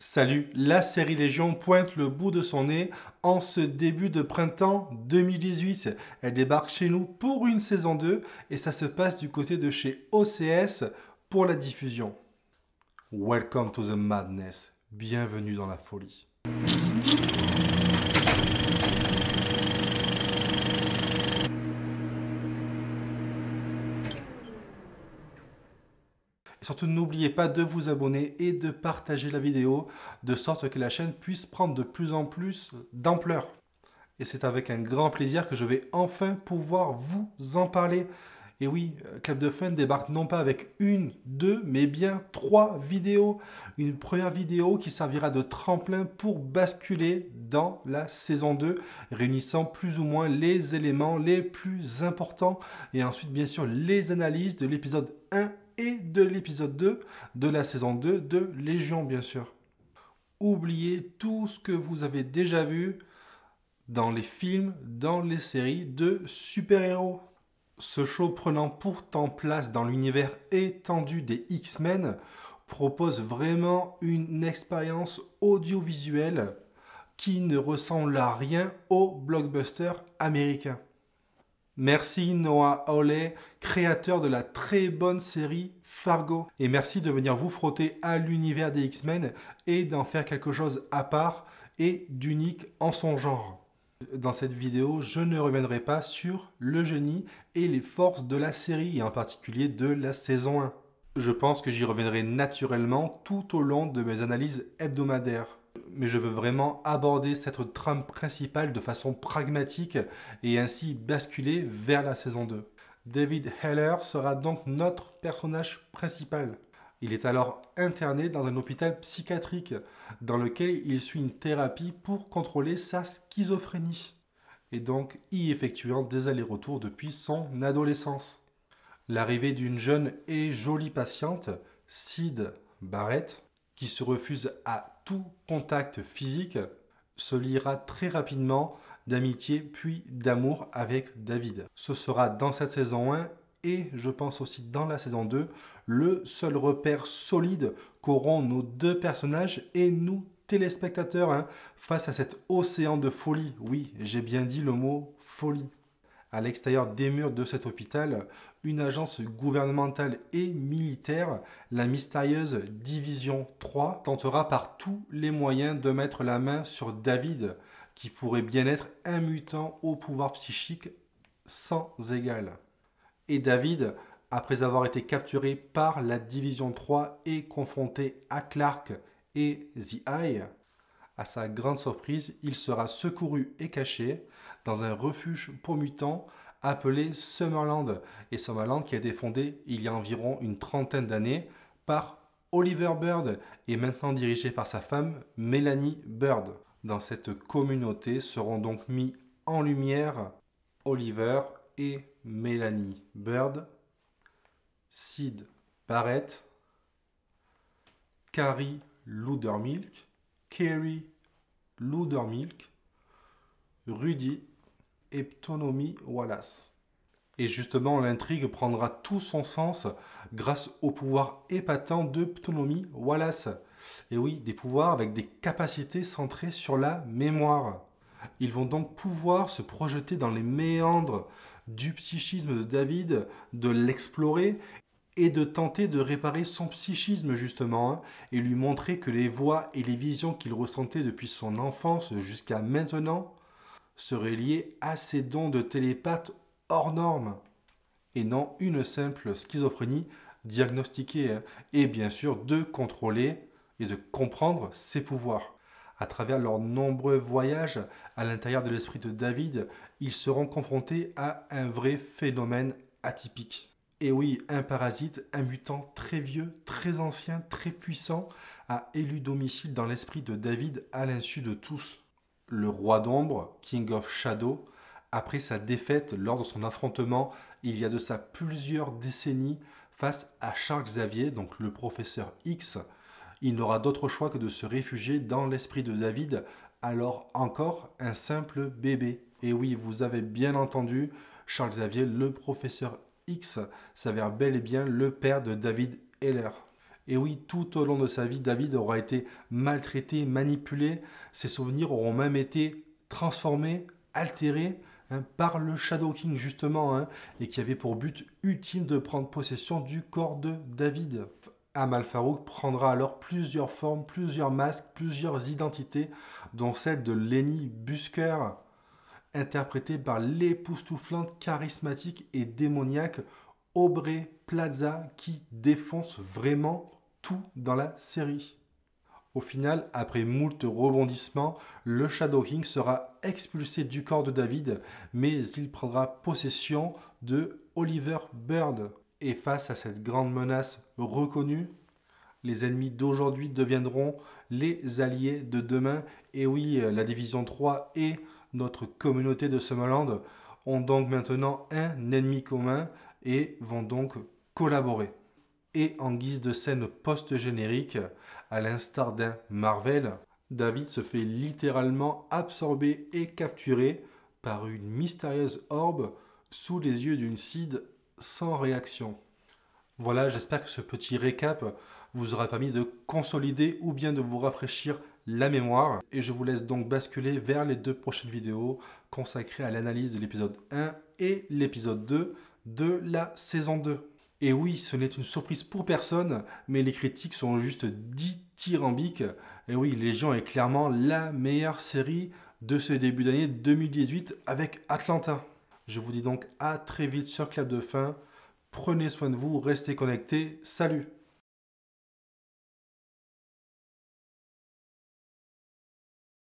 Salut, la série Légion pointe le bout de son nez en ce début de printemps 2018. Elle débarque chez nous pour une saison 2 et ça se passe du côté de chez OCS pour la diffusion. Welcome to the madness. Bienvenue dans la folie. Et surtout, n'oubliez pas de vous abonner et de partager la vidéo de sorte que la chaîne puisse prendre de plus en plus d'ampleur. Et c'est avec un grand plaisir que je vais enfin pouvoir vous en parler. Et oui, Club de Fun débarque non pas avec une, deux, mais bien 3 vidéos. Une première vidéo qui servira de tremplin pour basculer dans la saison 2, réunissant plus ou moins les éléments les plus importants. Et ensuite, bien sûr, les analyses de l'épisode 1 et de l'épisode 2 de la saison 2 de Légion, bien sûr. Oubliez tout ce que vous avez déjà vu dans les films, dans les séries de super-héros. Ce show prenant pourtant place dans l'univers étendu des X-Men propose vraiment une expérience audiovisuelle qui ne ressemble à rien au blockbuster américain. Merci Noah Hawley, créateur de la très bonne série Fargo. Et merci de venir vous frotter à l'univers des X-Men et d'en faire quelque chose à part et d'unique en son genre. Dans cette vidéo, je ne reviendrai pas sur le génie et les forces de la série, et en particulier de la saison 1. Je pense que j'y reviendrai naturellement tout au long de mes analyses hebdomadaires. Mais je veux vraiment aborder cette trame principale de façon pragmatique et ainsi basculer vers la saison 2. David Heller sera donc notre personnage principal. Il est alors interné dans un hôpital psychiatrique dans lequel il suit une thérapie pour contrôler sa schizophrénie et donc y effectuant des allers-retours depuis son adolescence. L'arrivée d'une jeune et jolie patiente, Syd Barrett, qui se refuse à tout contact physique, se liera très rapidement d'amitié puis d'amour avec David. Ce sera dans cette saison 1 et je pense aussi dans la saison 2, le seul repère solide qu'auront nos deux personnages et nous téléspectateurs face à cet océan de folie. Oui, j'ai bien dit le mot folie. À l'extérieur des murs de cet hôpital, une agence gouvernementale et militaire, la mystérieuse Division 3, tentera par tous les moyens de mettre la main sur David, qui pourrait bien être un mutant au pouvoir psychique sans égal. Et David, après avoir été capturé par la Division 3 et confronté à Clark et The Eye, à sa grande surprise, il sera secouru et caché dans un refuge pour mutants appelé Summerland. Et Summerland qui a été fondé il y a environ une trentaine d'années par Oliver Bird et maintenant dirigé par sa femme Melanie Bird. Dans cette communauté seront donc mis en lumière Oliver et Melanie Bird, Syd Barrett, Carrie Loudermilk, Kerry Loudermilk, Rudy et Ptonomy Wallace. Et justement, l'intrigue prendra tout son sens grâce au pouvoir épatant de Ptonomy Wallace. Et oui, des pouvoirs avec des capacités centrées sur la mémoire. Ils vont donc pouvoir se projeter dans les méandres du psychisme de David, de l'explorer et de tenter de réparer son psychisme justement, et lui montrer que les voix et les visions qu'il ressentait depuis son enfance jusqu'à maintenant seraient liées à ses dons de télépathe hors normes, et non une simple schizophrénie diagnostiquée, et bien sûr de contrôler et de comprendre ses pouvoirs. À travers leurs nombreux voyages à l'intérieur de l'esprit de David, ils seront confrontés à un vrai phénomène atypique. Et oui, un parasite, un mutant très vieux, très ancien, très puissant, a élu domicile dans l'esprit de David à l'insu de tous. Le roi d'ombre, King of Shadow, après sa défaite lors de son affrontement il y a de ça plusieurs décennies face à Charles Xavier, donc le professeur X, il n'aura d'autre choix que de se réfugier dans l'esprit de David, alors encore un simple bébé. Et oui, vous avez bien entendu, Charles Xavier, le professeur X, s'avère bel et bien le père de David Heller. Et oui, tout au long de sa vie, David aura été maltraité, manipulé. Ses souvenirs auront même été transformés, altérés par le Shadow King justement, et qui avait pour but ultime de prendre possession du corps de David. Amal Farouk prendra alors plusieurs formes, plusieurs masques, plusieurs identités, dont celle de Lenny Busker, interprétée par l'époustouflante, charismatique et démoniaque Aubrey Plaza, qui défonce vraiment tout dans la série. Au final, après moult rebondissements, le Shadow King sera expulsé du corps de David, mais il prendra possession de Oliver Bird. Et face à cette grande menace reconnue, les ennemis d'aujourd'hui deviendront les alliés de demain. Et oui, la Division 3 et notre communauté de Summerland ont donc maintenant un ennemi commun et vont donc collaborer. Et en guise de scène post-générique, à l'instar d'un Marvel, David se fait littéralement absorber et capturer par une mystérieuse orbe sous les yeux d'une Sid sans réaction. Voilà, j'espère que ce petit récap vous aura permis de consolider ou bien de vous rafraîchir la mémoire. Et je vous laisse donc basculer vers les 2 prochaines vidéos consacrées à l'analyse de l'épisode 1 et l'épisode 2 de la saison 2. Et oui, ce n'est une surprise pour personne, mais les critiques sont juste dithyrambiques. Et oui, Légion est clairement la meilleure série de ce début d'année 2018 avec Atlanta. Je vous dis donc à très vite sur Clap de Fin. Prenez soin de vous, restez connectés. Salut!